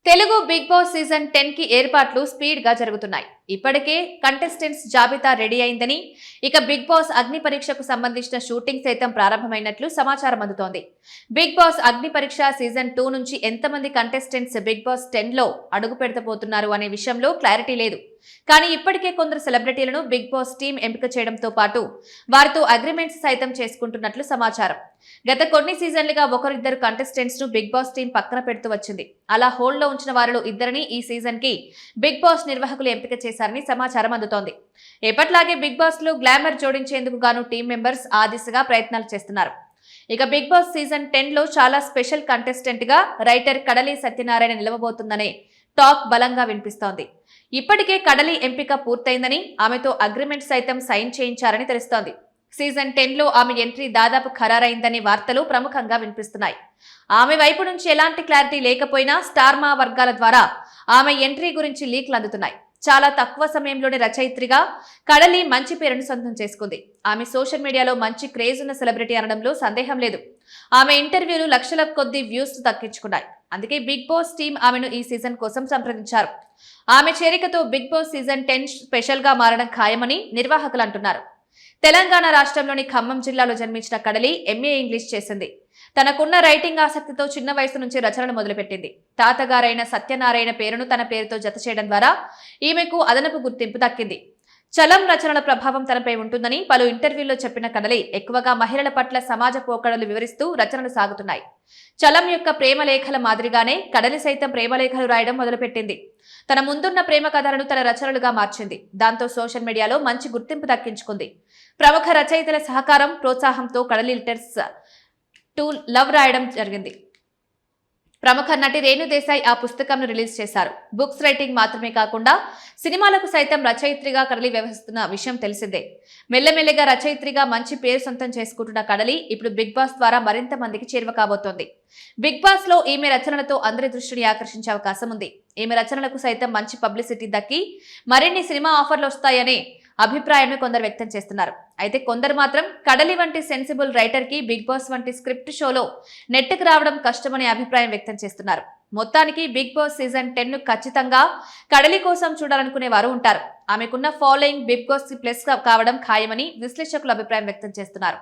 Telugu big boss season 10 కి ఏర్పాట్లు speed గా జరుగుతున్నాయి. ఇప్పటికే కంటెస్టెంట్స్ జాబితా రెడీ అయిందని, ఇక బిగ్ బాస్ అగ్ని పరీక్షకు సంబంధించిన షూటింగ్ సైతం ప్రారంభమైనట్లు సమాచారం అందుతోంది. బిగ్ బాస్ అగ్ని పరీక్ష సీజన్ 2 నుంచి ఎంతమంది కంటెస్టెంట్స్ బిగ్ బాస్ 10 లో అడుగు పెడతబోతున్నారు అనే విషయంలో క్లారిటీ లేదు. కానీ ఇప్పటికే కొందరు సెలబ్రిటీలను బిగ్ బాస్ టీం ఎంపిక చేయడంతో పాటు వారితో అగ్రిమెంట్స్ సైతం చేసుకుంటున్నట్లు సమాచారం. గత కొన్ని సీజన్లుగా ఒకరిద్దరు కంటెస్టెంట్స్ ను బిగ్ బాస్ టీం పక్కన పెడుతూ వచ్చింది. అలా హోల్డ్ లో ఉంచిన వారిలో ఇద్దరిని ఈ సీజన్ కి బిగ్ బాస్ నిర్వాహకులు ఎంపిక చేశారని సమాచారం అందుతోంది. ఎప్పట్లాగే బిగ్ బాస్ లో గ్లామర్ జోడించేందుకు గాను టీం మెంబర్స్ ఆ దిశగా ప్రయత్నాలు చేస్తున్నారు. ఇక బిగ్ బాస్ సీజన్ 10 లో చాలా స్పెషల్ కంటెస్టెంట్ గా రైటర్ కడలి సత్యనారాయణ నిలవబోతుందనే టాక్ బలంగా వినిపిస్తోంది. ఇప్పటికే కడలి ఎంపిక పూర్తయిందని, ఆమెతో అగ్రిమెంట్ సైతం సైన్ చేయించారని తెలుస్తోంది. సీజన్ 10 లో ఆమె ఎంట్రీ దాదాపు ఖరారైందనే వార్తలు ప్రముఖంగా వినిపిస్తున్నాయి. ఆమె వైపు నుంచి ఎలాంటి క్లారిటీ లేకపోయినా స్టార్మా వర్గాల ద్వారా ఆమె ఎంట్రీ గురించి లీక్లు అందుతున్నాయి. చాలా తక్కువ సమయంలోనే రచయిత్రిగా కడలి మంచి పేరును సొంతం చేసుకుంది. ఆమె సోషల్ మీడియాలో మంచి క్రేజ్ ఉన్న సెలబ్రిటీ అనడంలో సందేహం లేదు. ఆమె ఇంటర్వ్యూలు లక్షల కొద్ది వ్యూస్ దక్కించుకున్నాయి. అందుకే బిగ్ బాస్ టీం ఆమెను ఈ సీజన్ కోసం సంప్రదించారు. ఆమె చేరికతో బిగ్ బాస్ సీజన్ 10 స్పెషల్ గా మారడం ఖాయమని నిర్వాహకులు అంటున్నారు. తెలంగాణ రాష్ట్రంలోని ఖమ్మం జిల్లాలో జన్మించిన కడలి ఎంఏ ఇంగ్లీష్ చేసింది. తనకున్న రైటింగ్ ఆసక్తితో చిన్న వయసు నుంచి రచనలు మొదలుపెట్టింది. తాతగారైన సత్యనారాయణ పేరును తన పేరుతో జత చేయడం ద్వారా ఈమెకు అదనపు గుర్తింపు దక్కింది. చలం రచనల ప్రభావం తనపై ఉంటుందని పలు ఇంటర్వ్యూల్లో చెప్పిన కడలి ఎక్కువగా మహిళల పట్ల సమాజ పోకడలు వివరిస్తూ రచనలు సాగుతున్నాయి. చలం యొక్క ప్రేమలేఖల మాదిరిగానే కడలి సైతం ప్రేమలేఖలు రాయడం మొదలుపెట్టింది. తన ముందున్న ప్రేమ కథలను తన రచనలుగా మార్చింది. దాంతో సోషల్ మీడియాలో మంచి గుర్తింపు దక్కించుకుంది. ప్రముఖ రచయితల సహకారం, ప్రోత్సాహంతో కడలి లెటర్స్ టు లవ్ రాయడం జరిగింది. ప్రముఖ నటి రేణు దేశాయ్ ఆ పుస్తకంను రిలీజ్ చేశారు. బుక్స్ రైటింగ్ మాత్రమే కాకుండా సినిమాలకు సైతం రచయిత్రిగా కడలి వ్యవహరిస్తున్న విషయం తెలిసిందే. మెల్లమెల్లగా రచయిత్రిగా మంచి పేరు సొంతం చేసుకుంటున్న కడలి ఇప్పుడు బిగ్ బాస్ ద్వారా మరింత మందికి చేరువ కాబోతోంది. బిగ్ బాస్ లో ఈమె రచనలతో అందరి దృష్టిని ఆకర్షించే అవకాశం ఉంది. ఈమె రచనలకు సైతం మంచి పబ్లిసిటీ దక్కి మరిన్ని సినిమా ఆఫర్లు వస్తాయనే అభిప్రాయాన్ని కొందరు వ్యక్తం చేస్తున్నారు. అయితే కొందరు మాత్రం కడలి వంటి సెన్సిబుల్ రైటర్ కి బిగ్ బాస్ వంటి స్క్రిప్ట్ షోలో నెట్టుకు రావడం కష్టమనే అభిప్రాయం వ్యక్తం చేస్తున్నారు. మొత్తానికి బిగ్ బాస్ సీజన్ 10 ను ఖచ్చితంగా కడలి కోసం చూడాలనుకునే వారు ఉంటారు. ఆమెకున్న ఫాలోయింగ్ బిగ్ బాస్ కి ప్లస్ కావడం ఖాయమని విశ్లేషకులు అభిప్రాయం వ్యక్తం చేస్తున్నారు.